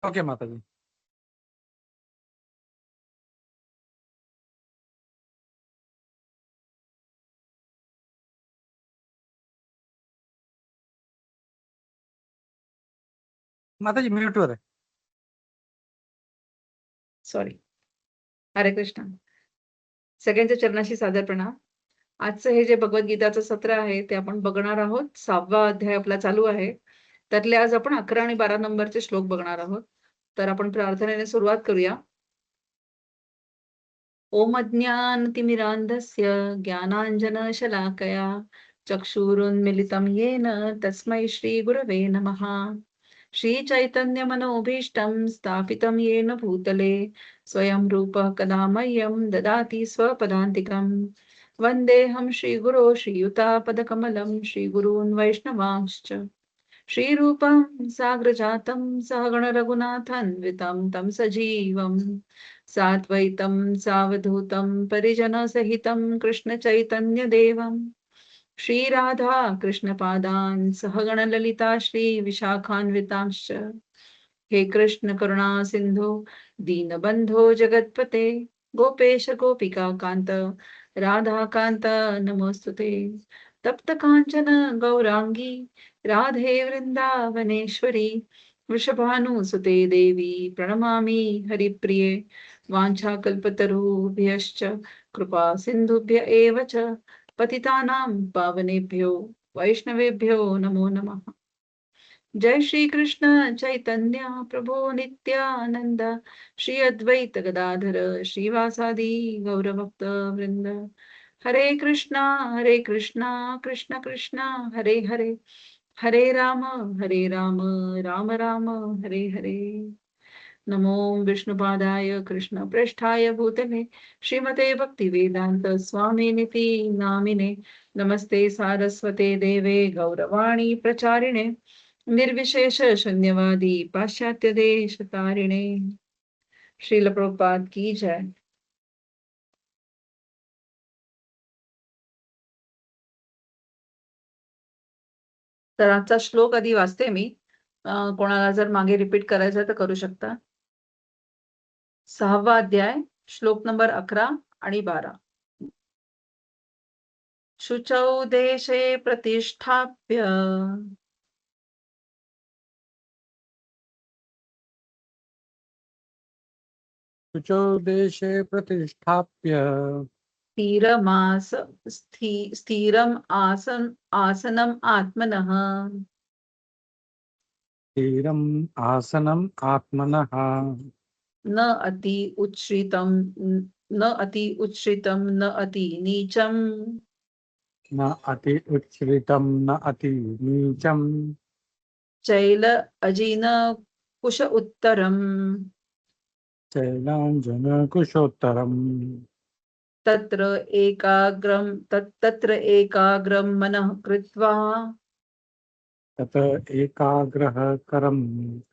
Okay माताजी. माताजी mute वर आहे. सॉरी. हरे कृष्ण. सगळ्यांच्या चरणाशी सादर प्रणाम. आजचं हे जे भगवद्गीताचं सत्र आहे ते आपण बघणार आहोत. 6वा अध्याय आपला चालू आहे. त्यातले आज आपण 11 आणि 12 नंबरचे श्लोक बघणार आहोत. तर आपण प्रार्थनेने सुरुवात करूया. ओम अज्ञानतिमिरान्धस्य ज्ञानाञ्जनशलाकया चक्षुरुन्मिलितं येन तस्मै श्रीगुरवे नमः. श्रीचैतन्यमनोभीष्टं स्थापितं येन भूतले स्वयं रूपः कदा मह्यं ददाति स्वपदान्तिकम्. वन्देऽहं श्रीगुरो श्रीयुतापदकमलं श्रीगुरून् वैष्णवांश्च. श्रीरूपं साग्रजातं सहगणरघुनाथान्वितं तं सजीवं साद्वैतं सावधूतं परिजनसहितं कृष्णचैतन्यदेवं श्रीराधा कृष्णपादान् सहगणललिता श्रीविशाखान्वितांश्च. हे कृष्ण करुणा सिंधु दीनबंधो जगत्पते गोपेश गोपिका कांत राधाकांत नमोस्तुते. तप्त कांचन गौरांगी राधे वृंदावनेश्वरी वृषभानुसुते देवी प्रणमामि हरिप्रिये. वाञ्छाकल्पतरुभ्यश्च कृपा सिन्धुभ्य एव च पतितानां पावनेभ्यो वैष्णवेभ्यो नमो नमः. जय श्री कृष्ण चैतन्य प्रभो नित्यानंद श्री अद्वैत गदाधर श्रीवासादि गौरभक्त वृंद. हरे कृष्णा कृष्ण कृष्णा हरे हरे हरे राम राम राम हरे हरे. नमो विष्णुपादाय कृष्ण प्रेष्ठाय भूतले श्रीमते भक्ति वेदांत स्वामिनिति नामिने. नमस्ते सारस्वते देवे गौरवाणी प्रचारिणे निर्विशेष शून्यवादी पाश्चात्य देश तारिणे. श्रील प्रभुपाद की जय. तर आजचा श्लोक आधी वाचते मी. कोणाला जर मागे रिपीट करायचं तर करू शकता. 6वा अध्याय श्लोक नंबर 11 आणि 12. शुचौ देशे प्रतिष्ठाप्य शुचौ देशे प्रतिष्ठाप्य स्थिरम् आसनम् आत्मनः स्थिरम् आसनम् आत्मनः न अति उच्छ्रितं न अति नीचम् न अति उच्छ्रितं न अति नीचम् चैल अजिन कुश उत्तरम् चैलाञ्जनकुशोत्तरम् तत्र एकाग्रं मनः कृत्वा तत एकाग्रः करं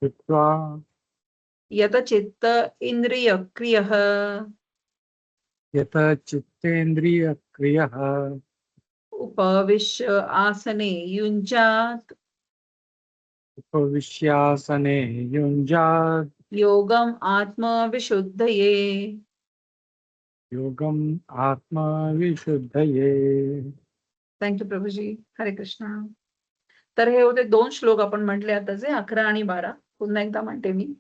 कृत्वा यत चित्त इन्द्रियक्रियः यत चित्तेन्द्रियक्रियः उपविश्य आसने युञ्जात् उपविश्यासने युञ्जात् योगम् आत्मविशुद्धये. योगम आत्मविशुद्धये. थँक्यू प्रभूजी. हरे कृष्ण. तर हे होते 2 श्लोक आपण म्हटले आताचे 11 आणि 12. पुन्हा एकदा म्हणते मी.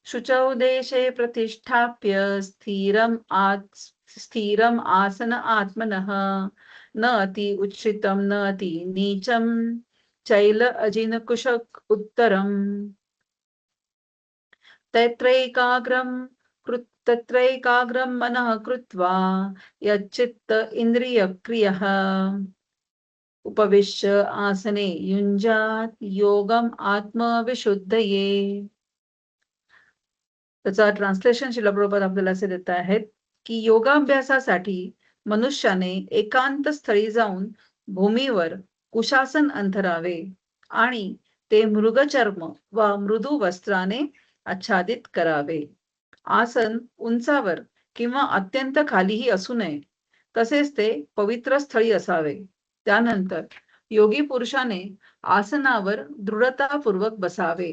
शुचौ देशे प्रतिष्ठाप्य स्थिरम आसन आत्मनः न अति उच्छ्रितं न अति नीचम चैल अजिन कुश उत्तरम्. तत्रैकाग्रं मनः कृत्वा यच्चित्त इन्द्रियक्रियः उपविश्य आसने युञ्जात् योगम आत्मविशुद्धये. त्याचा ट्रान्सलेशन श्रील प्रभुपाद आपल्याला असे देत आहेत की योगाभ्यासासाठी मनुष्याने एकांत स्थळी जाऊन भूमीवर कुशासन अंथरावे आणि ते मृगचर्म व मृदू वस्त्राने आच्छादित करावे. आसन उंचावर किंवा अत्यंत खालीही असू नये. तसेच ते पवित्र स्थळी असावे. त्यानंतर योगी पुरुषाने आसनावर दृढतापूर्वक बसावे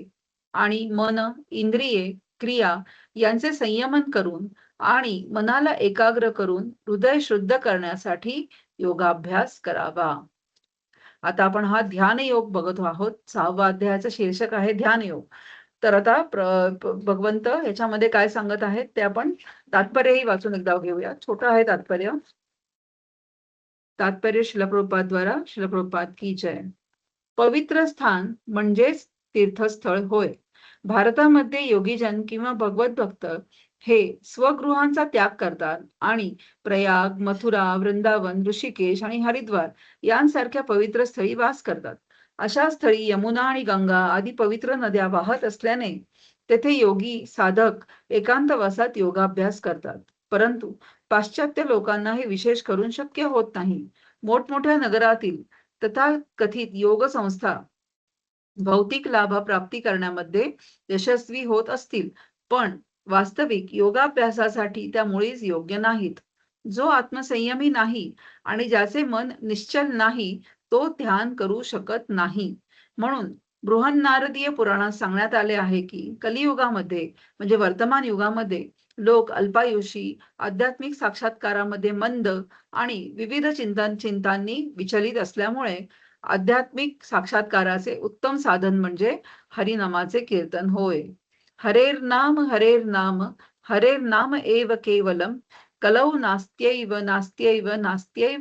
आणि मन, इंद्रिये, क्रिया यांचे संयमन करून आणि मनाला एकाग्र करून हृदय शुद्ध करण्यासाठी योगाभ्यास करावा. आता आपण हा ध्यान योग बघत आहोत. 6व्या अध्यायाचं शीर्षक आहे ध्यान योग. तर आता भगवंत याच्यामध्ये काय सांगत आहेत ते आपण तात्पर्यही वाचून एकदा घेऊया. छोटं आहे तात्पर्य. तात्पर्य श्रील प्रभुपाद द्वारा. श्रील प्रभुपाद की जय. पवित्र स्थान म्हणजेच तीर्थस्थळ होय. भारतामध्ये योगीजन किंवा भगवत भक्त हे स्वगृहांचा त्याग करतात आणि प्रयाग, मथुरा, वृंदावन, ऋषिकेश आणि हरिद्वार यांसारख्या पवित्र स्थळी वास करतात. अशा स्थळी यमुना आणि गंगा आदी पवित्र नद्या वाहत असल्याने तेथे योगी साधक एकांतवासात योगाभ्यास करतात. परंतु पाश्चात्य लोकांना हे विशेष करून शक्य होत नाही. मोठमोठ्या नगरातील तथाकथित योग संस्था भौतिक लाभ प्राप्ती करण्यामध्ये यशस्वी होत असतील, पण वास्तविक योगाभ्यासासाठी त्या मुळीच योग्य नाहीत. जो आत्मसंयमी नाही आणि ज्याचे मन निश्चल नाही तो ध्यान करू शकत नाही. म्हणून बृहन्नारदीय पुराणात सांगण्यात आले आहे की कलियुगामध्ये म्हणजे वर्तमान युगामध्ये लोक अल्पायुषी, आध्यात्मिक साक्षात्कारामध्ये मंद आणि विविध चिंतांनी विचलित असल्यामुळे आध्यात्मिक साक्षात्काराचे उत्तम साधन म्हणजे हरिनामाचे कीर्तन होय. हरेर नाम हरेर नाम एव केवलम कलौ नास्त्यैव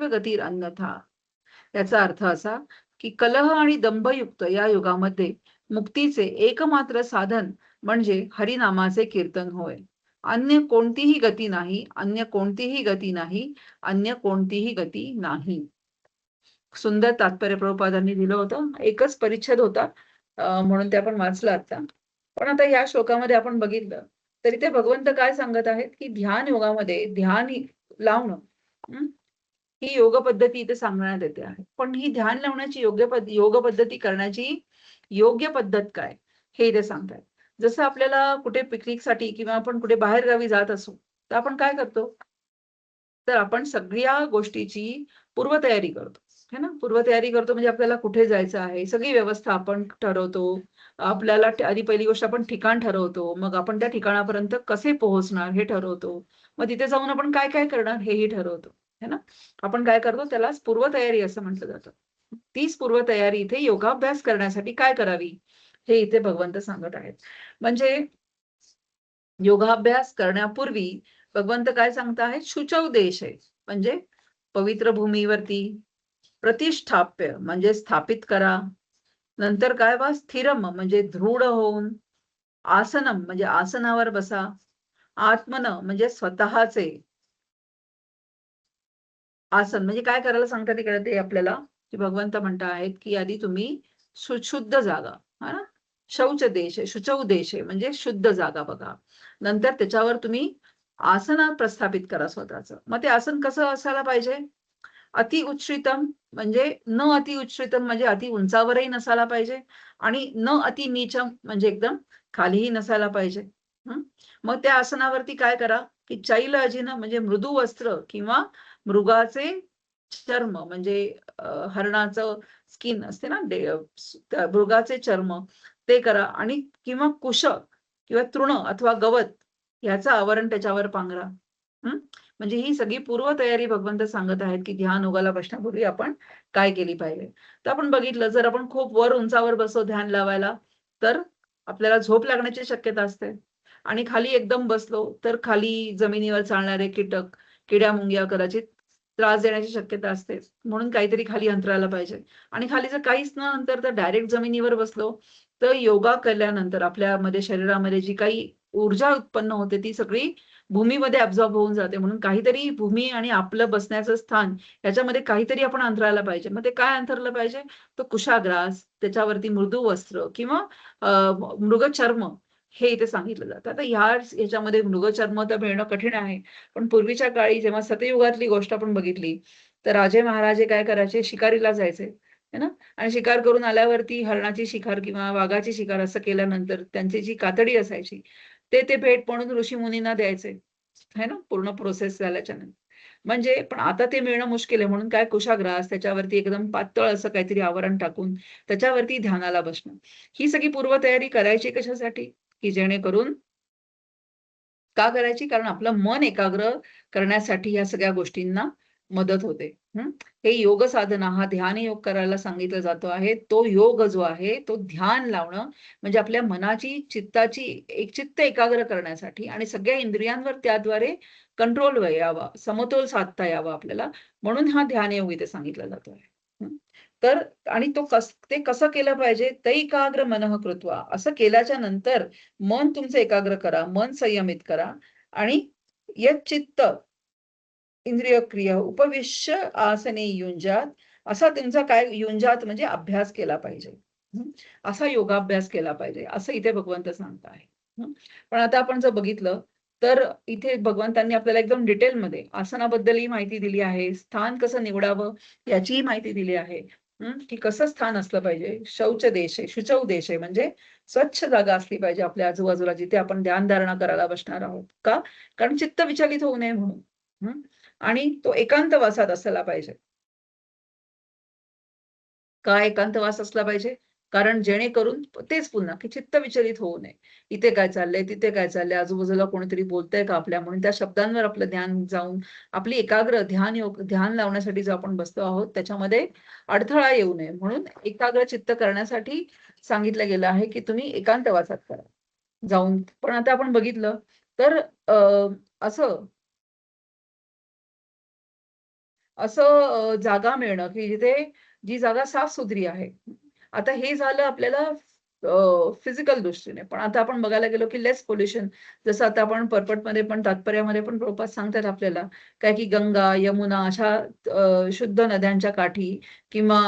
गतिर अन्यथा. याचा अर्थ असा की कलह आणि दंभयुक्त या युगामध्ये मुक्तीचे एकमात्र साधन म्हणजे हरिनामाचे कीर्तन होय. अन्य कोणतीही गती नाही, अन्य कोणतीही गती नाही, अन्य कोणतीही गती नाही. सुंदर तात्पर्य प्रभुपादांनी दिलं होतं. एकच परिच्छेद होता म्हणून ते आपण वाचलं आता. पण आता या श्लोकामध्ये आपण बघितलं तरी ते भगवंत काय सांगत आहेत की ध्यान योगामध्ये ध्यान लावणं ही योग पद्धती इथे सांगण्यात येते आहे. पण ही ध्यान लावण्याची योग पद्धती करण्याची योग्य पद्धत काय हे इथे सांगतात. जसं आपल्याला कुठे पिकनिकसाठी किंवा आपण कुठे बाहेर गावी जात असू तर आपण काय करतो, तर आपण सगळ्या गोष्टीची पूर्वतयारी करतो है ना. पूर्वतयारी करतो म्हणजे आपल्याला कुठे जायचं आहे सगळी व्यवस्था आपण ठरवतो. आपल्याला आधी पहिली गोष्ट आपण ठिकाण ठरवतो, मग आपण त्या ठिकाणापर्यंत कसे पोहोचणार हे ठरवतो, मग तिथे जाऊन आपण काय काय करणार हेही ठरवतो है ना. आपण काय करतो त्यालाच पूर्वतयारी असं म्हटलं जातं. तीच पूर्वतयारी इथे योगाभ्यास करण्यासाठी काय करावी हे इथे भगवंत सांगत आहेत. म्हणजे योगाभ्यास करण्यापूर्वी भगवंत काय सांगत आहेत, शुचौ देश आहे म्हणजे पवित्र भूमीवरती, प्रतिष्ठाप्य म्हणजे स्थापित करा, नंतर काय वा स्थिरम म्हणजे दृढ होऊन, आसनम म्हणजे आसनावर बसा, आत्मन म्हणजे स्वतःचे आसन म्हणजे काय करायला सांगतात तिकडे ते आपल्याला की भगवंत म्हणत आहेत की आधी तुम्ही शुद्ध जागा हा ना, शौच देश आहे, शुचौ देश आहे म्हणजे शुद्ध जागा बघा. नंतर त्याच्यावर तुम्ही आसन प्रस्थापित करा स्वतःचं. मग ते आसन कसं असायला पाहिजे, अति उच्छ्रितम म्हणजे न अति उच्छ्रितम म्हणजे अति उंचावरही नसायला पाहिजे आणि न अति नीचम म्हणजे एकदम खालीही नसायला पाहिजे. मग त्या आसनावरती काय करा की चैल अजिन म्हणजे मृदू वस्त्र किंवा मृगाचे चर्म म्हणजे हरणाचं स्किन असते ना, मृगाचे चर्म ते करा आणि किंवा कुश किंवा तृण अथवा गवत ह्याचं आवरण त्याच्यावर पांघरा. म्हणजे ही सगळी पूर्वतयारी भगवंत सांगत आहेत की ध्यान योगाला बसण्यापूर्वी आपण काय केली पाहिजे. तर आपण बघितलं जर आपण खूप वर उंचावर बसलो ध्यान लावायला तर आपल्याला झोप लागण्याची शक्यता असते आणि खाली एकदम बसलो तर खाली जमिनीवर चालणारे कीटक, किड्या मुंग्या कदाचित त्रास देण्याची शक्यता असते. म्हणून काहीतरी खाली अंतरायला पाहिजे आणि खाली जर काहीच न अंतर तर डायरेक्ट जमिनीवर बसलो तर योगा केल्यानंतर आपल्यामध्ये शरीरामध्ये जी काही ऊर्जा उत्पन्न होते ती सगळी भूमीमध्ये अब्झॉर्ब होऊन जाते. म्हणून काहीतरी भूमी आणि आपलं बसण्याचं स्थान याच्यामध्ये काहीतरी आपण अंतरायला पाहिजे. मग ते काय अंतरलं पाहिजे, तो कुशाग्रास, त्याच्यावरती मृदू वस्त्र किंवा मृगचर्म हे इथे सांगितलं जातं. आता ह्याच्यामध्ये मृगचर्म तर मिळणं कठीण आहे, पण पूर्वीच्या काळी जेव्हा सतयुगातली गोष्ट आपण बघितली तर राजे महाराजे काय करायचे, शिकारीला जायचे है ना, आणि शिकार करून आल्यावरती हरणाची शिकार किंवा वाघाची शिकार असं केल्यानंतर त्यांची जी कातडी असायची ते भेट म्हणून ऋषी मुनींना द्यायचे है ना, पूर्ण प्रोसेस झाल्याच्या नंतर. म्हणजे पण आता ते मिळणं मुश्किल आहे, म्हणून काय कुशाग्रास, त्याच्यावरती एकदम पातळ असं काहीतरी आवरण टाकून त्याच्यावरती ध्यानाला बसणं. ही सगळी पूर्वतयारी करायची कशासाठी? की जेणेकरून का करायची? कारण आपलं मन एकाग्र करण्यासाठी या सगळ्या गोष्टींना मदत होते. हे योग साधना, हा ध्यान योग करायला सांगितलं जातो आहे. तो योग जो आहे तो ध्यान लावणं, म्हणजे आपल्या मनाची, चित्ताची एक चित्त एकाग्र करण्यासाठी आणि सगळ्या इंद्रियांवर त्याद्वारे कंट्रोल यावा, समतोल साधता यावा आपल्याला, म्हणून हा ध्यान योग इथे सांगितला जातो आहे. तर आणि ते कसं केलं पाहिजे? तैकाग्र मनः कृत्वा, असं केल्याच्या नंतर मन तुमचं एकाग्र करा, मन संयमित करा आणि यच्चित्त इंद्रिय क्रिया उपविश्य आसने युंजात, असा तुमचा काय युंजात म्हणजे अभ्यास केला पाहिजे. असा योगाभ्यास केला पाहिजे, असं इथे भगवंत सांगत आहे. पण आता आपण जर बघितलं तर इथे भगवंतांनी आपल्याला एकदम डिटेलमध्ये आसनाबद्दलही माहिती दिली आहे, स्थान कसं निवडावं याचीही माहिती दिली आहे. की कसं स्थान असलं पाहिजे. शौच देश आहे, शुचौ देश आहे, म्हणजे स्वच्छ जागा असली पाहिजे आपल्या आजूबाजूला जिथे आपण ध्यानधारणा करायला बसणार आहोत. का? कारण चित्त विचलित होऊ नये म्हणून. आणि तो एकांतवासात असला पाहिजे. का एकांतवास असला पाहिजे? कारण जेणेकरून तेच पुन्हा की चित्त विचलित होऊ नये. इथे काय चाललंय, तिथे काय चाललंय, आजूबाजूला कोणीतरी बोलतंय का आपल्या, म्हणून त्या शब्दांवर आपलं ध्यान जाऊन आपली एकाग्र ध्यान लावण्यासाठी जो आपण बसतो आहोत त्याच्यामध्ये अडथळा येऊ नये, म्हणून एकाग्र चित्त करण्यासाठी सांगितलं गेलं आहे की तुम्ही एकांतवासात करा जाऊन. पण आता आपण बघितलं तर असं असं जागा मिळणं की जिथे जी जागा साफ-सुथरी आहे. आता हे झालं आपल्याला फिजिकल दृष्टीने. पण आता आपण बघायला गेलो की लेस पोल्युशन, जसं आता आपण पर्पटमध्ये पण तात्पर्यामध्ये पण प्रभुपाद सांगतात आपल्याला, काय की गंगा, यमुना अशा शुद्ध नद्यांच्या काठी किंवा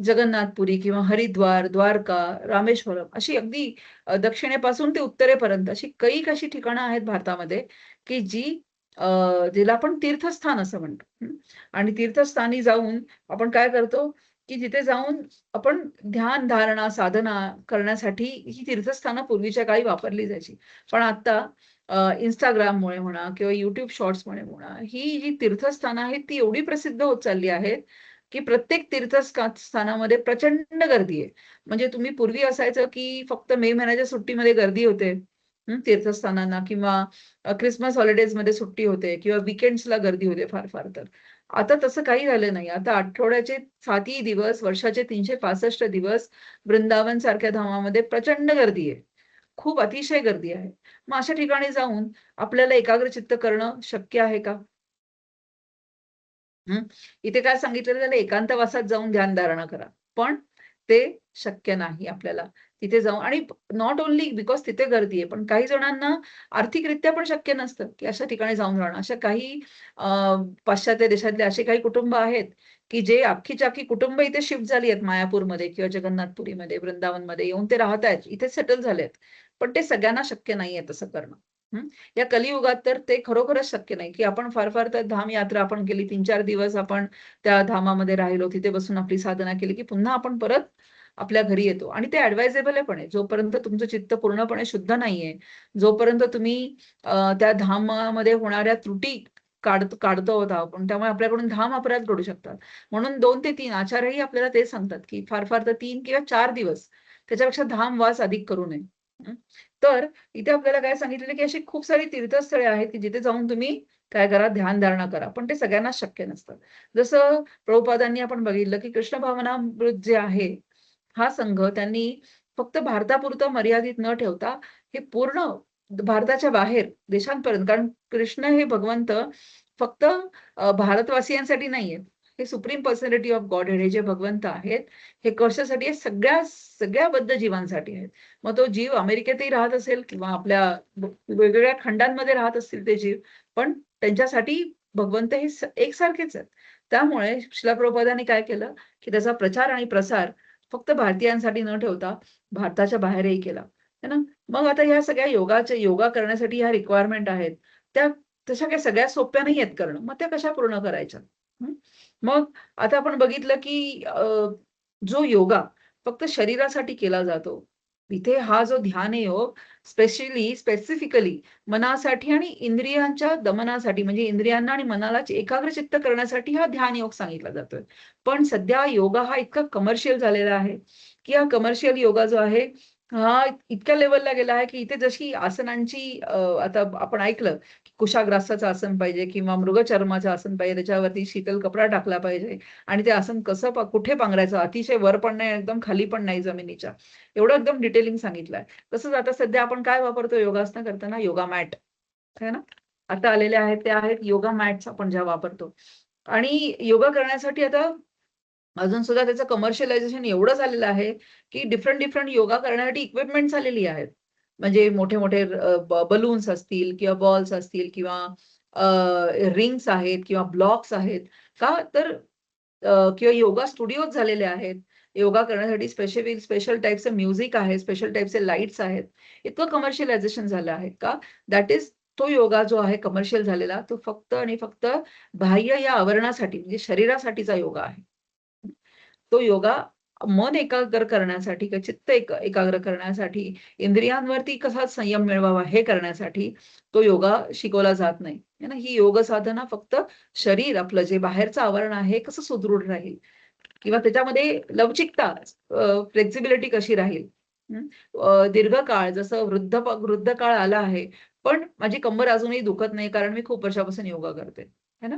जगन्नाथपुरी किंवा हरिद्वार, द्वारका, रामेश्वरम अशी अगदी दक्षिणेपासून ते उत्तरेपर्यंत अशी कैक अशी ठिकाणं आहेत भारतामध्ये, की जिला आपण तीर्थस्थान असं म्हणतो. आणि तीर्थस्थानी जाऊन आपण काय करतो, की जिथे जाऊन आपण ध्यान, धारणा, साधना करण्यासाठी ही तीर्थस्थानं पूर्वीच्या काळी वापरली जायची. पण आता Instagramमुळे म्हणा किंवा YouTube शॉर्ट्समुळे म्हणा, ही जी तीर्थस्थानं आहेत ती एवढी प्रसिद्ध होत चालली आहेत, की प्रत्येक स्थानामध्ये प्रचंड गर्दी आहे. म्हणजे तुम्ही पूर्वी असायचं, की फक्त मे महिन्याच्या सुट्टीमध्ये गर्दी होते. तीर्थस्थानांना किंवा ख्रिसमस हॉलिडेजमध्ये सुट्टी होते किंवा वीकेंड्सला गर्दी होते फार तर. आता तसं काही झालं नाही. आता आठवड्याचे 7ही दिवस, वर्षाचे 365 दिवस वृंदावन सारख्या धामामध्ये प्रचंड गर्दी आहे. खूप अतिशय गर्दी आहे. मग अशा ठिकाणी जाऊन आपल्याला एकाग्रचित्त करणं शक्य आहे का? इथे काय सांगितलेलं त्याला एकांतवासात जाऊन ध्यानधारणा करा. पण ते शक्य नाही आपल्याला. तिथे जाऊन आणि नॉट ओन्ली बिकॉज तिथे गर्दी आहे. पण काही जणांना आर्थिकरित्या पण शक्य नसतं, की अशा ठिकाणी जाऊन राहणं. अशा काही पाश्चात्य देशातले असे काही कुटुंब आहेत, की जे अख्खीच्या अख्खी कुटुंब इथे शिफ्ट झाली आहेत मायापूरमध्ये किंवा जगन्नाथपुरीमध्ये, वृंदावनमध्ये येऊन ते राहत आहेत. इथे सेटल झालेत. पण ते सगळ्यांना शक्य नाहीये तसं करणं. या कलियुगात तर ते खरोखरच शक्य नाही, की आपण फार तर धाम यात्रा आपण केली, 3-4 दिवस आपण त्या धामामध्ये राहिलो, तिथे बसून आपली साधना केली, की पुन्हा आपण परत आपल्या घरी येतो आणि ते ॲडवायझेबल आहे पण आहे. जोपर्यंत तुमचं चित्त पूर्णपणे शुद्ध नाहीये, जोपर्यंत तुम्ही त्या धामामध्ये होणाऱ्या त्रुटी काढतो आहोत आपण, त्यामुळे आपल्याकडून धाम अपराध घडू शकतात. म्हणून 2 ते 3 आचार्यही आपल्याला ते सांगतात, की फार तर 3 किंवा 4 दिवस, त्याच्यापेक्षा धामवास अधिक करू नये. तर इथे आपल्याला काय सांगितलेलं, की अशी खूप सारी तीर्थस्थळे आहेत, की जिथे जाऊन तुम्ही काय करा, ध्यानधारणा करा. पण ते सगळ्यांनाच शक्य नसतं. जसं प्रभुपादांनी आपण बघितलं, की कृष्ण भावनामृत जे आहे, हा संघ त्यांनी फक्त भारतापुरतं मर्यादित न ठेवता हे पूर्ण भारताच्या बाहेर देशांपर्यंत, कारण कृष्ण हे भगवंत फक्त भारतवासियांसाठी नाहीयेत. हे सुप्रीम पर्सनॅलिटी ऑफ गॉडहेड हे जे भगवंत आहेत, हे कशासाठी आहेत? सगळ्या बद्ध जीवांसाठी आहेत. मग तो जीव अमेरिकेतही राहत असेल किंवा आपल्या वेगवेगळ्या खंडांमध्ये राहत असतील ते जीव, पण त्यांच्यासाठी भगवंत हे एकसारखेच आहेत. त्यामुळे श्रील प्रभुपादांनी काय केलं, की त्याचा प्रचार आणि प्रसार फक्त भारतीयांसाठी न ठेवता भारताच्या बाहेरही केला. है ना? मग आता ह्या सगळ्या योगा करण्यासाठी ह्या रिक्वायरमेंट आहेत. त्या तशा काही सगळ्या सोप्या नाहीयेत करणं. मग त्या कशा पूर्ण करायच्या? मग आता आपण बघितलं, की जो योगा फक्त शरीरासाठी केला जातो. इथे हा जो ध्यान योग स्पेसिफिकली मनासाठी आणि इंद्रियांच्या दमनासाठी, म्हणजे इंद्रियांना आणि मनाला एकाग्रचित्त करण्यासाठी हा ध्यान योग सांगितला जातोय. पण सध्या योगा हा इतका कमर्शियल झालेला आहे की हा कमर्शियल योगा जो आहे हा इतक्या लेवलला गेला आहे की इथे जशी आसनांची आता आपण ऐकलं की कुशाग्रासाचं आसन पाहिजे किंवा मृगचर्माचं आसन पाहिजे, त्याच्यावरती शीतल कपडा टाकला पाहिजे आणि ते आसन कसं कुठे पांघरायचं, अतिशय वर पण नाही एकदम खाली पण नाही जमिनीच्या, एवढं एकदम डिटेलिंग सांगितलंय. तसंच आता सध्या आपण काय वापरतो योगासनं करताना, योगा मॅट है ना, आता आलेले आहेत ते आहेत योगा मॅट्स आपण ज्या वापरतो. आणि योगा करण्यासाठी आता अजून सुद्धा त्याचं कमर्शियलायझेशन एवढं झालेलं आहे की डिफरंट योगा करण्यासाठी इक्विपमेंट्स आलेली आहेत. म्हणजे मोठे मोठे बलून्स असतील किंवा बॉल्स असतील किंवा रिंग्स आहेत किंवा ब्लॉक्स आहेत का तर किंवा योगा स्टुडिओज झालेले आहेत. योगा करण्यासाठी स्पेशल टाईपचं म्युझिक आहे, स्पेशल टाईपचे लाईट्स आहेत. इतकं कमर्शियलायझेशन झालं आहे का दॅट इज तो योगा जो आहे कमर्शियल झालेला तो फक्त आणि फक्त बाह्य या आवरणासाठी म्हणजे शरीरासाठीचा योगा आहे. तो योगा मन एकाग्र करण्यासाठी किंवा चित्त एकाग्र करण्यासाठी, इंद्रियांवरती कसा संयम मिळवावा हे करण्यासाठी तो योगा शिकवला जात नाही. है ना, ही योग साधना फक्त शरीर आपलं जे बाहेरचं आवरण आहे कसं सुदृढ राहील किंवा त्याच्यामध्ये लवचिकता, फ्लेक्झिबिलिटी कशी राहील. दीर्घकाळ जसं वृद्ध काळ आला आहे, पण माझी कंबर अजूनही दुखत नाही कारण मी खूप वर्षापासून योगा करते. है ना,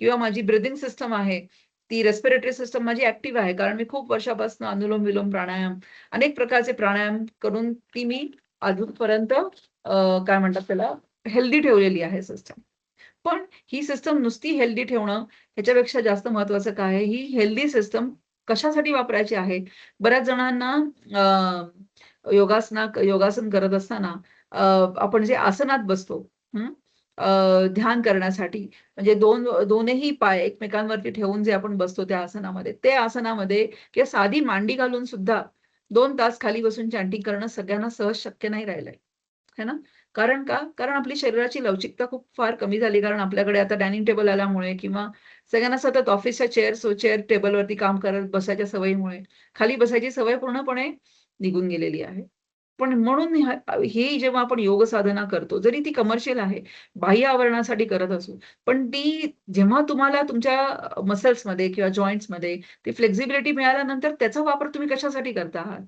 किंवा माझी ब्रिदिंग सिस्टम आहे, ती रेस्पिरेटरी सिस्टम माझी ऍक्टिव्ह आहे कारण मी खूप वर्षापासून अनुलोम विलोम प्राणायाम, अनेक प्रकारचे प्राणायाम करून ती मी अजूनपर्यंत काय म्हणतात त्याला हेल्दी ठेवलेली आहे सिस्टम. पण ही सिस्टम नुसती हेल्दी ठेवणं ह्याच्यापेक्षा जास्त महत्वाचं काय आहे, ही हेल्दी सिस्टम कशासाठी वापरायची आहे. बऱ्याच जणांना योगासन करत असताना आपण जे आसनात बसतो ध्यान करण्यासाठी, म्हणजे दोनही पाय एकमेकांवरती ठेवून जे आपण बसतो त्या आसनामध्ये, ते आसनामध्ये किंवा साधी मांडी घालून सुद्धा 2 तास खाली बसून चॅन्टिंग करणं सगळ्यांना सहज शक्य नाही राहिलंय. है ना, कारण का? कारण आपली शरीराची लवचिकता खूप फार कमी झाली. कारण आपल्याकडे आता डायनिंग टेबल आल्यामुळे किंवा सगळ्यांना सतत ऑफिसच्या चेअर टेबलवरती काम करत बसायच्या सवयीमुळे खाली बसायची सवय पूर्णपणे निघून गेलेली आहे. पण म्हणून ही जेव्हा आपण योग साधना करतो, जरी ती कमर्शियल आहे, बाह्य आवरणासाठी करत असू, पण ती जेव्हा तुम्हाला तुमच्या मसल्समध्ये किंवा जॉइंट्समध्ये ती फ्लेक्झिबिलिटी मिळाल्यानंतर त्याचा वापर तुम्ही कशासाठी करता आहात,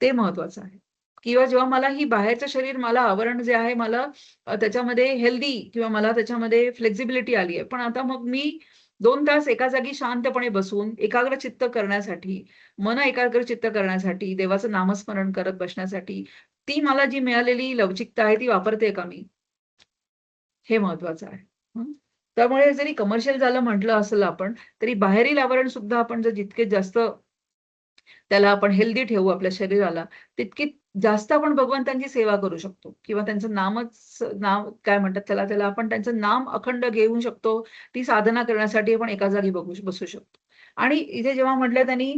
ते महत्वाचं आहे. किंवा जेव्हा मला ही बाहेरचं शरीर, मला आवरण जे आहे, मला त्याच्यामध्ये हेल्दी किंवा मला त्याच्यामध्ये फ्लेक्झिबिलिटी आली आहे. पण आता मग मी 2 तास एका जागी शांतपणे बसून एकाग्रचित्त करण्यासाठी, मन एकाग्रचित्त करण्यासाठी, देवाचं नामस्मरण करत बसण्यासाठी, ती मला जी मिळालेली लवचिकता आहे ती वापरते का मी? हे महत्वाचं आहे. त्यामुळे जरी कमर्शियल झालं म्हटलं असेल आपण, तरी बाहेरील आवरण सुद्धा आपण जर जितके जास्त त्याला आपण हेल्दी ठेवू आपल्या शरीराला, तितकी जास्त आपण भगवंतांची सेवा करू शकतो किंवा त्यांचं नाव काय म्हणतात त्याला आपण त्यांचं नाम अखंड घेऊ शकतो. ती साधना करण्यासाठी आपण एका जागी बसू शकतो. आणि इथे जेव्हा म्हटलं त्यांनी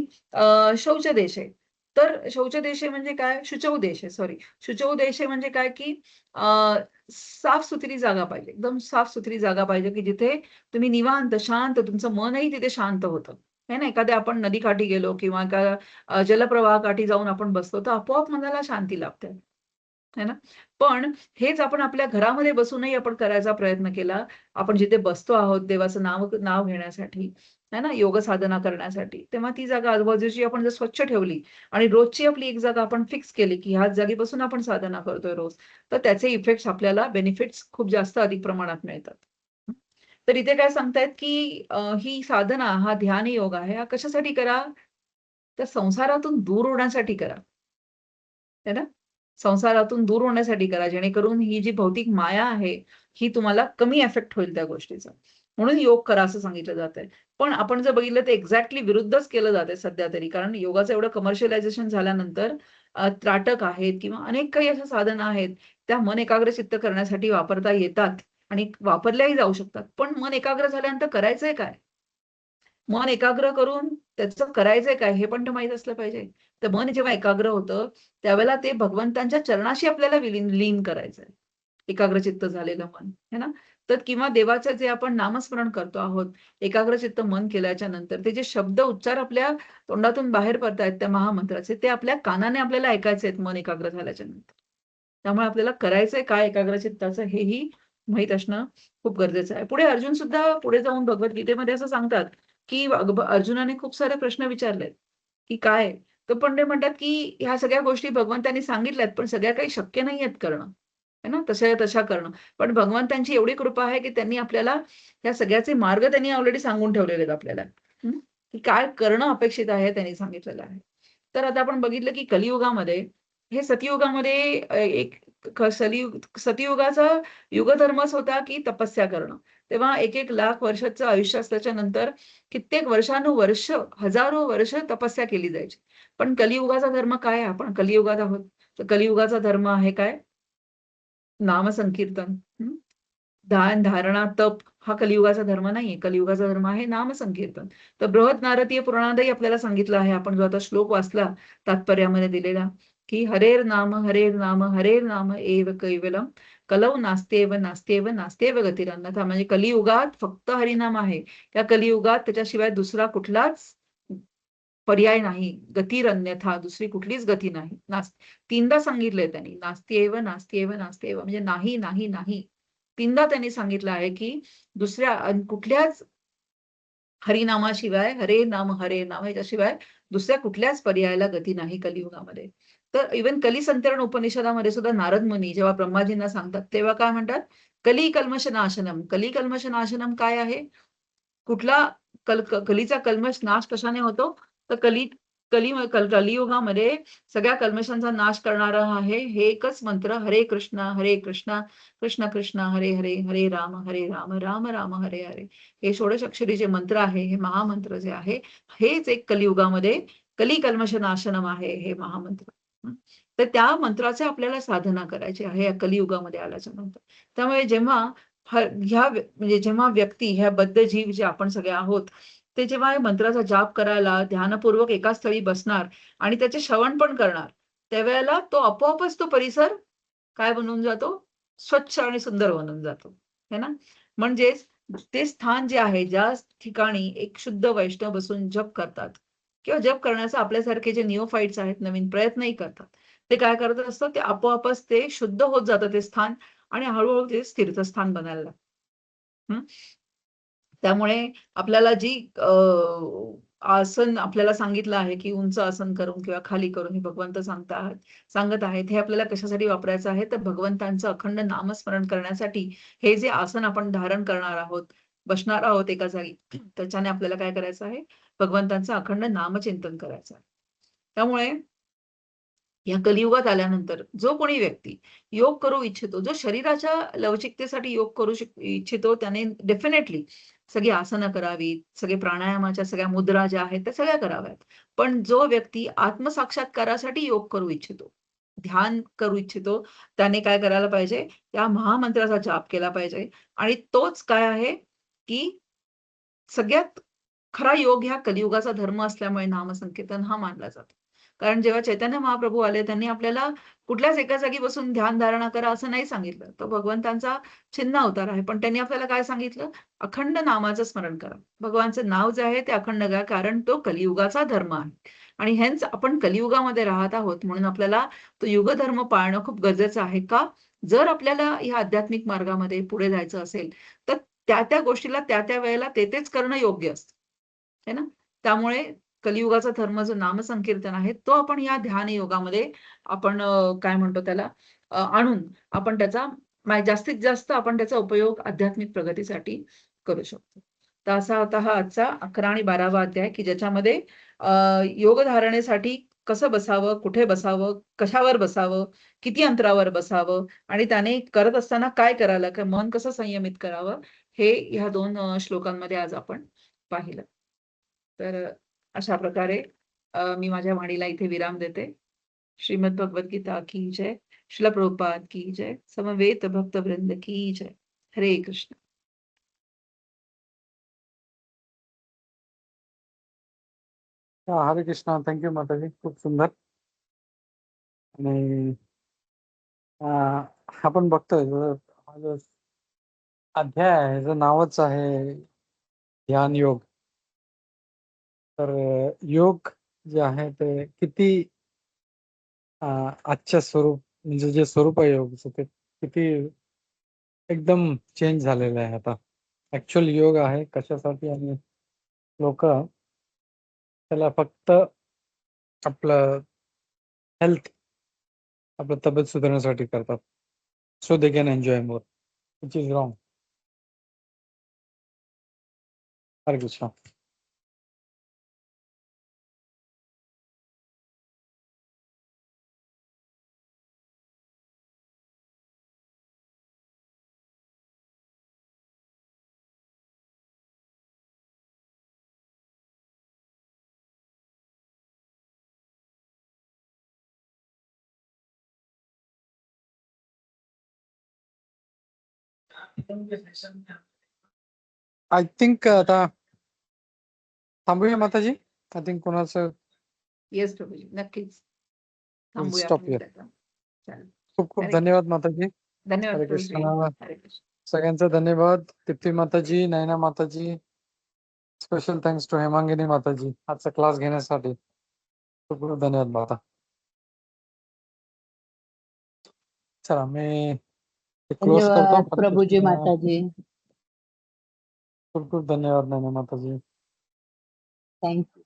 शौचदेश आहे. तर शौचदेश म्हणजे काय? शुचौदेश आहे, सॉरी. शुचौदेश म्हणजे काय, की साफ-सुथरी जागा पाहिजे. एकदम साफ-सुथरी जागा पाहिजे, की जिथे तुम्ही निवांत, शांत तुमचं मनही तिथे शांत होतं. आहे ना, एखाद्या आपण नदीकाठी गेलो किंवा एका जलप्रवाहाकाठी जाऊन आपण बसतो, तर आपोआप मनाला शांती लाभते. है ना? पण हेच आपण आपल्या घरामध्ये बसूनही आपण करायचा प्रयत्न केला. आपण जिथे बसतो आहोत देवाचं नाव घेण्यासाठी, है ना, योग साधना करण्यासाठी, तेव्हा ती जागा आजूबाजूची आपण जर स्वच्छ ठेवली आणि रोजची आपली एक जागा आपण फिक्स केली, की ह्याच जागी बसून आपण साधना करतोय रोज, तर त्याचे इफेक्ट्स आपल्याला बेनिफिट्स खूप जास्त अधिक प्रमाणात मिळतात. तर इथे काय सांगतायत, की ही साधना, हा ध्यान योग आहे, हा कशासाठी करा? तर संसारातून दूर होण्यासाठी करा. है ना? संसारातून दूर होण्यासाठी करा, जेणेकरून ही जी भौतिक माया आहे, ही तुम्हाला कमी अफेक्ट होईल त्या गोष्टीचा. म्हणून योग करा असं सांगितलं जातंय. पण आपण जर बघितलं तर एक्झॅक्टली विरुद्धच केलं जातंय सध्या तरी. कारण योगाचं एवढं कमर्शियलायझेशन झाल्यानंतर त्राटक आहेत किंवा अनेक काही अशा साधना आहेत, त्या मन एकाग्रचित्त करण्यासाठी वापरता येतात आणि वापरल्याही जाऊ शकतात. पण मन एकाग्र झाल्यानंतर करायचंय काय? मन एकाग्र करून त्याचं करायचंय काय हे पण तर माहीत असलं पाहिजे. तर मन जेव्हा एकाग्र होतं, त्यावेळेला ते भगवंतांच्या चरणाशी आपल्याला लीन करायचंय. एकाग्रचित्त झालेलं मन, है ना? तर किंवा देवाचं जे आपण नामस्मरण करतो आहोत, एकाग्रचित्त मन केल्याच्या नंतर ते जे शब्द उच्चार आपल्या तोंडातून बाहेर पडतायत त्या महामंत्राचे, ते आपल्या कानाने आपल्याला ऐकायचे आहेत मन एकाग्र झाल्याच्या नंतर. त्यामुळे आपल्याला करायचंय काय एकाग्रचित्ताचं हेही माहीत असणं खूप गरजेचं आहे. पुढे अर्जुन सुद्धा पुढे जाऊन भगवद्गीतेमध्ये असं सांगतात, की अर्जुनाने खूप सारे प्रश्न विचारलेत, की काय? तर पण ते म्हणतात, की ह्या सगळ्या गोष्टी भगवंतांनी सांगितल्यात, पण सगळ्या काही शक्य नाहीयेत करणं. है ना? तशा करणं. पण भगवंतांची एवढी कृपा आहे, की त्यांनी आपल्याला या सगळ्याचे मार्ग त्यांनी ऑलरेडी सांगून ठेवलेले आहेत आपल्याला. की काय करणं अपेक्षित आहे त्यांनी सांगितलेलं आहे. तर आता आपण बघितलं, की कलियुगामध्ये हे सतयुगामध्ये एक सतयुगाचा युगधर्मच होता, की तपस्या करणं. तेव्हा 1-1 लाख वर्षाचं आयुष्य असल्याच्या नंतर कित्येक वर्षानुवर्ष, हजारो वर्ष तपस्या केली जायची. पण कलियुगाचा धर्म काय आहे? आपण कलियुगात आहोत. तर कलियुगाचा धर्म आहे काय? नामसंकीर्तन. ध्यान, धारणा, तप हा कलियुगाचा धर्म नाहीये. कलियुगाचा धर्म आहे नामसंकीर्तन. तर बृहत नारदीय पुराणातही आपल्याला सांगितलं आहे. आपण जो आता श्लोक वाचला तात्पर्यामध्ये दिलेला, की हरेर नाम हरेर नाम एव कैवलम कलौ नास्त्येव नास्त्येव नास्त्येव गतिरन्यथा. म्हणजे कलियुगात फक्त हरिनाम आहे. त्या कलियुगात त्याच्याशिवाय दुसरा कुठलाच पर्याय नाही. गतिरन्यथा दुसरी कुठलीच गती नाही. तीनदा सांगितलंय त्यांनी. नास्त्येव नास्त्येव नास्त्येव म्हणजे नाही, नाही, नाही. तीनदा त्यांनी सांगितलं आहे, की दुसऱ्या कुठल्याच हरिनामाशिवाय हरे नाम याच्याशिवाय दुसऱ्या कुठल्याच पर्यायाला गती नाही कलियुगामध्ये. तर इव्हन कलिसंतरण उपनिषदामध्ये सुद्धा नारद मुनी जेव्हा ब्रह्माजींना सांगतात, तेव्हा काय म्हणतात? कली कल्मष नाशनम. कली कल्मष नाशनम काय आहे? कुठला कलीचा कल्मष नाश कशाने होतो? तर कलियुगामध्ये सगळ्या कल्मशांचा नाश करणारा आहे हे एकच मंत्र हरे कृष्ण कृष्ण कृष्ण हरे हरे हरे राम राम राम हरे हरे. हे षोडशाक्षरी जे मंत्र आहे, हे महामंत्र जे आहे, हेच एक कलियुगामध्ये कली कल्मष नाशनम आहे हे महामंत्र. तर त्या मंत्राचे आपल्याला साधना करायची आहे या कलियुगामध्ये आल्याच्या नंतर. त्यामुळे जेव्हा म्हणजे जेव्हा व्यक्ती ह्या बद्ध जीव जे आपण सगळे आहोत, ते जेव्हा या मंत्राचा जाप करायला ध्यानपूर्वक एका स्थळी बसणार आणि त्याचे श्रवण पण करणार, त्यावेळेला तो आपोआपच तो परिसर काय बनून जातो? स्वच्छ आणि सुंदर बनून जातो. है ना? म्हणजेच ते स्थान जे आहे, ज्या ठिकाणी एक शुद्ध वैष्णव बसून जप करतात किंवा जप करण्याचा आपल्यासारखे जे निओफाइट्स आहेत, नवीन प्रयत्नही करतात. ते काय करत असतं? ते आपोआपच ते शुद्ध होत जातं ते स्थान आणि हळू ते तीर्थस्थान बनायला लागतं. त्यामुळे आपल्याला जी आसन आपल्याला सांगितलं आहे, की उंच आसन करून किंवा खाली करून हे भगवंत सांगत आहेत. हे आपल्याला कशासाठी वापरायचं आहे? तर भगवंतांचं अखंड नामस्मरण करण्यासाठी हे जे आसन आपण धारण करणार आहोत, बसणार आहोत एका जागी, त्याच्याने आपल्याला काय करायचं आहे? भगवंतांचं अखंड नामचिंतन करायचं आहे. त्यामुळे या कलियुगात आल्यानंतर जो कोणी व्यक्ती योग करू इच्छितो, जो शरीराच्या लवचिकतेसाठी योग करू इच्छितो, त्याने डेफिनेटली सगळी आसनं करावीत, सगळे प्राणायामाच्या सगळ्या मुद्रा ज्या आहेत त्या सगळ्या कराव्यात. पण जो व्यक्ती आत्मसाक्षात्कारासाठी योग करू इच्छितो, ध्यान करू इच्छितो, त्याने काय करायला पाहिजे? या महामंत्राचा जाप केला पाहिजे आणि तोच काय आहे, की सगळ्यात खरा योग ह्या कलियुगाचा धर्म असल्यामुळे नामसंकीर्तन हा मानला जातो. कारण जेव्हा चैतन्य महाप्रभू आले, त्यांनी आपल्याला कुठल्याच एका जागी बसून ध्यान धारणा करा असं नाही सांगितलं. तो भगवंतांचा छिन्न अवतार आहे. पण त्यांनी आपल्याला काय सांगितलं? अखंड नामाचं स्मरण करा. भगवानचं नाव जे आहे ते अखंड घ्या, कारण तो कलियुगाचा धर्म आहे. आणि हेच आपण कलियुगामध्ये राहत आहोत म्हणून आपल्याला तो युगधर्म पाळणं खूप गरजेचं आहे. का? जर आपल्याला या आध्यात्मिक मार्गामध्ये पुढे जायचं असेल, तर त्या गोष्टीला त्या वेळेला तेच करणं योग्य असतं. है ना? त्यामुळे कलियुगाचा धर्म जो नामसंकीर्तन आहे, तो आपण या ध्यान योगामध्ये आपण काय म्हणतो त्याला आणून आपण त्याचा जास्तीत जास्त आपण त्याचा उपयोग आध्यात्मिक प्रगतीसाठी करू शकतो. तर असा होता हा आजचा 11 आणि 12वा अध्याय, की ज्याच्यामध्ये योग धारणेसाठी कसं बसावं, कुठे बसावं, कशावर बसावं, किती अंतरावर बसावं आणि त्याने करत असताना काय करायला, मन कसं संयमित करावं, हे ह्या 2 श्लोकांमध्ये आज आपण पाहिलं. तर अशा प्रकारे मी माझ्या वाणीला इथे विराम देते. श्रीमद भगवद्गीता की जय. श्रील प्रभुपाद की जय. समवेत भक्तवृंद की जय. हरे कृष्ण. हरे कृष्णा. थँक्यू माताजी, खूप सुंदर. आणि आपण बघतोय अध्याय आहे, ह्याचं नावच आहे ध्यान योग. तर योग जे आहे ते किती आजच्या स्वरूप म्हणजे जे स्वरूप आहे योगचं ते किती एकदम चेंज झालेलं आहे आता. ऍक्च्युअल योग आहे कशासाठी, आणि लोक त्याला फक्त आपलं हेल्थ, आपलं तब्येत सुधारण्यासाठी करतात. So they can enjoy more, which is wrong. हरे कृष्णा. आय थिंक आता थांबूया माताजी. आय थिंक कोणाचं येस प्रभूजी, नक्कीच थांबूया स्टॉप आपण हिअर. त्याचा. चालेल. खूप खूप हरे धन्यवाद माताजी. धन्यवाद हरे प्रभूजी. कृष्णा. हरे कृष्ण. सगळ्यांचा धन्यवाद. दीप्ती माताजी, नयना माताजी, स्पेशल थँक्स टू हेमांगिनी माताजी आजचा क्लास घेण्यासाठी. खूप खूप धन्यवाद माता. चला मी क्लोज करतो. धन्यवाद हरे प्रभुजी कृष्णा. माताजी. खूप खूप धन्यवाद नयना माताजी. थँक्यू.